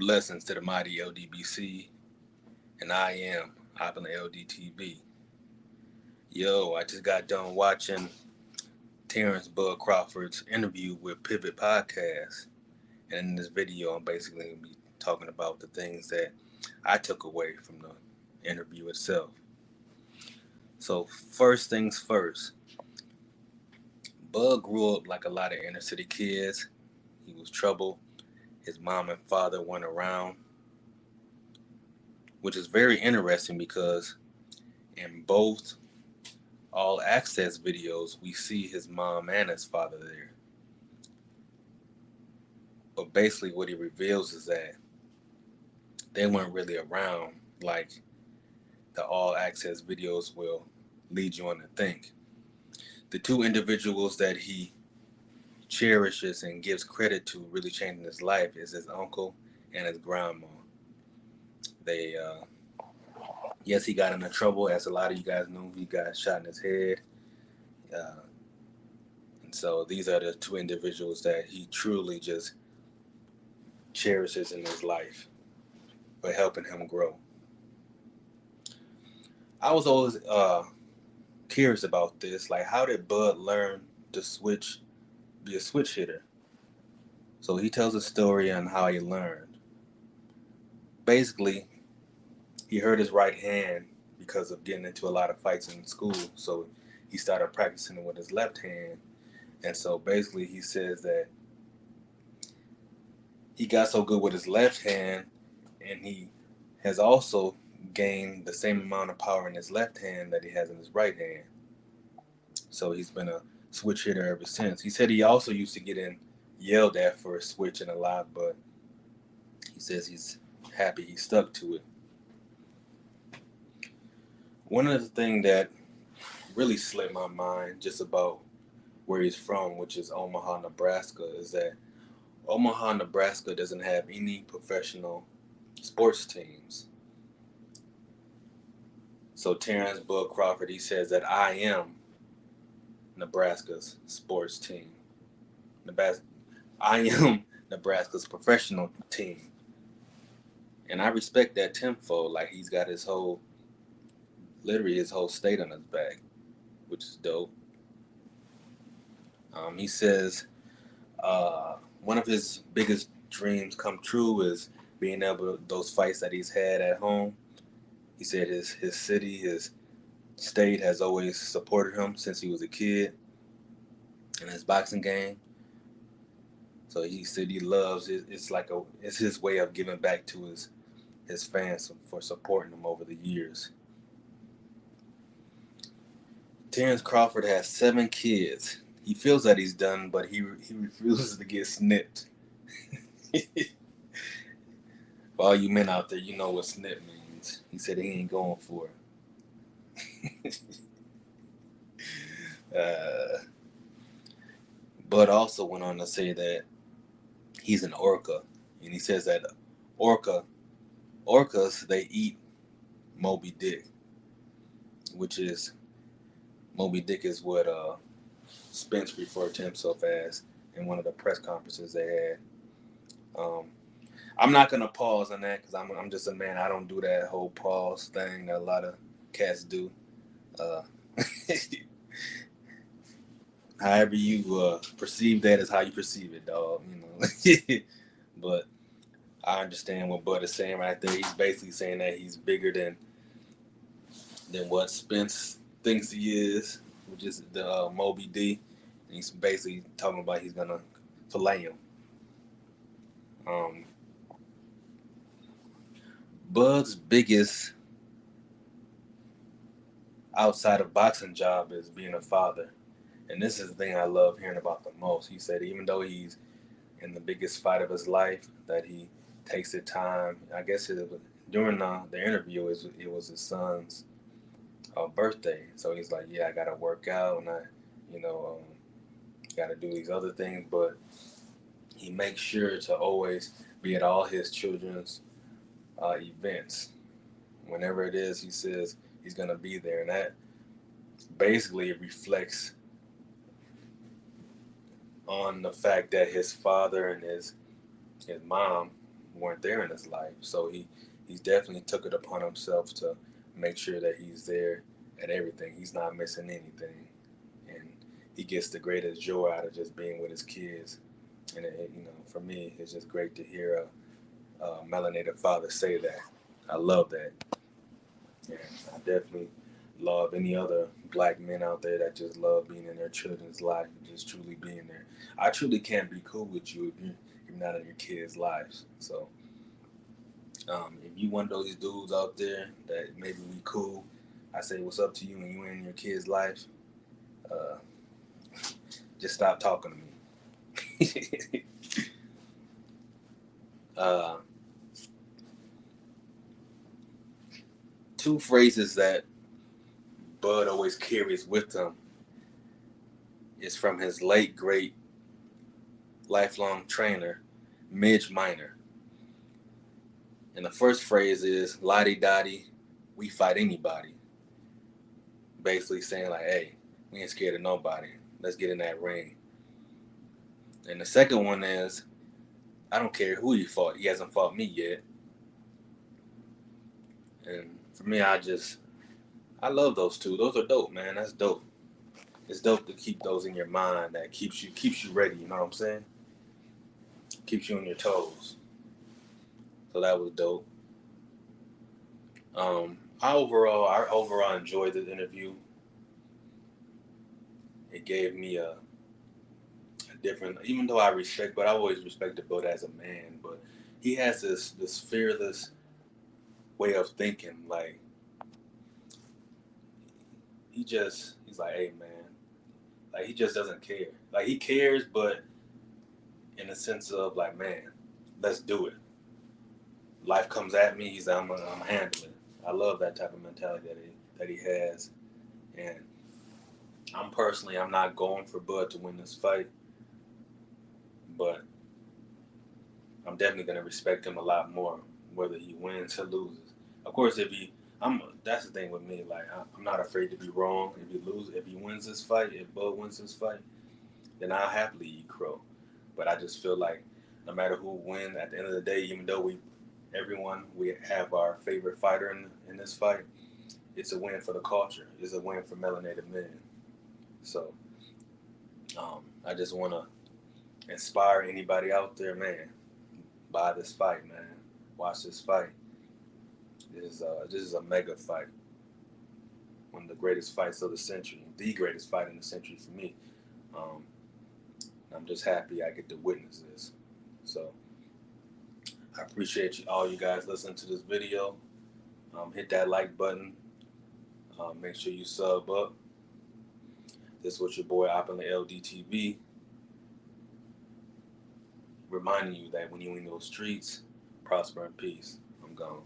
Blessings to the mighty LDBC, and I am hopping the LDTV. Yo, I just got done watching Terrence Bud Crawford's interview with Pivot Podcast, and in this video, I'm basically going to be talking about the things that I took away from the interview itself. So, first things first, Bud grew up like a lot of inner city kids. He was troubled. His mom and father weren't around, which is very interesting because in both all access videos, we see his mom and his father there. But basically, what he reveals is that they weren't really around like the all access videos will lead you on to think. The two individuals that he cherishes and gives credit to really changing his life is his uncle and his grandma. They, yes, he got into trouble, as a lot of you guys know. He got shot in his head. Uh, and so these are the two individuals that he truly just cherishes in his life for helping him grow. I was always curious about this. Like, how did Bud learn to be a switch hitter? So he tells a story on how he learned. Basically, he hurt his right hand because of getting into a lot of fights in school. So he started practicing it with his left hand. And so basically, he says that he got so good with his left hand, and he has also gained the same amount of power in his left hand that he has in his right hand. So he's been a switch hitter ever since. He said he also used to get yelled at for switching a lot, but he says he's happy he stuck to it. One of the things that really slipped my mind just about where he's from, which is Omaha, Nebraska, is that Omaha, Nebraska doesn't have any professional sports teams. So Terrence Bud Crawford, he says that I am Nebraska's sports team. I am Nebraska's professional team. And I respect that tenfold. Like, he's got literally his whole state on his back, which is dope. He says one of his biggest dreams come true is being able to, those fights that he's had at home. He said his city, his state has always supported him since he was a kid in his boxing game. So he said he loves it. It's his way of giving back to his fans for supporting him over the years. Terrence Crawford has 7 kids. He feels that he's done, but he refuses to get snipped. For all you men out there, you know what snip means. He said he ain't going for it. Bud also went on to say that he's an orca, and he says that orcas, they eat Moby Dick, which is Moby Dick is what Spence referred to himself as in one of the press conferences they had. I'm not gonna pause on that because I'm just a man. I don't do that whole pause thing that a lot of cats do. However you perceive that is how you perceive it, dog. You know, but I understand what Bud is saying right there. He's basically saying that he's bigger than what Spence thinks he is, which is the Moby D. And he's basically talking about he's gonna fillet him. Bud's biggest outside of boxing job is being a father. And this is the thing I love hearing about the most. He said even though he's in the biggest fight of his life, that he takes the time. I guess during the interview, it was his son's birthday. So he's like, yeah, I got to work out and I, got to do these other things. But he makes sure to always be at all his children's events. Whenever it is, he says he's going to be there. And that basically reflects on the fact that his father and his mom, weren't there in his life. So he's definitely took it upon himself to make sure that he's there at everything. He's not missing anything, and he gets the greatest joy out of just being with his kids. And for me, it's just great to hear a melanated father say that. I love that, and I definitely love any other black men out there that just love being in their children's life, just truly being there. I truly can't be cool with you if you're not in your kids' lives. So if you one of those dudes out there that maybe we cool, I say what's up to you and you in your kids' life. Uh, just stop talking to me. Two phrases that Bud always carries with him is from his late great lifelong trainer, Midge Minor. And the first phrase is "Lottie Dottie, we fight anybody." Basically saying like, "Hey, we ain't scared of nobody. Let's get in that ring." And the second one is, "I don't care who he fought. He hasn't fought me yet." And for me, I love those two. Those are dope, man. That's dope. It's dope to keep those in your mind. That keeps you ready. You know what I'm saying? Keeps you on your toes. So that was dope. I overall enjoyed this interview. It gave me a different, even though I always respected Bud as a man, but he has this fearless way of thinking. Like he's like, "Hey man," like he just doesn't care. Like he cares, but in the sense of like, "Man, let's do it." Life comes at me, he's like, I'm handling it. I love that type of mentality that he has, and I'm not going for Bud to win this fight, but I'm definitely gonna respect him a lot more, whether he wins or loses. Of course, that's the thing with me. Like I'm not afraid to be wrong. If he wins this fight, if Bud wins this fight, then I'll happily eat crow. But I just feel like no matter who wins, at the end of the day, even though we have our favorite fighter in this fight, it's a win for the culture. It's a win for melanated men. So I just want to inspire anybody out there, man. Buy this fight, man. Watch this fight. This is a mega fight. One of the greatest fights of the century. The greatest fight in the century for me. I'm just happy I get to witness this. So I appreciate all you guys listening to this video. Hit that like button. Make sure you sub up. This was your boy Opulent LDTV, reminding you that when you're in those streets, prosper in peace. I'm gone.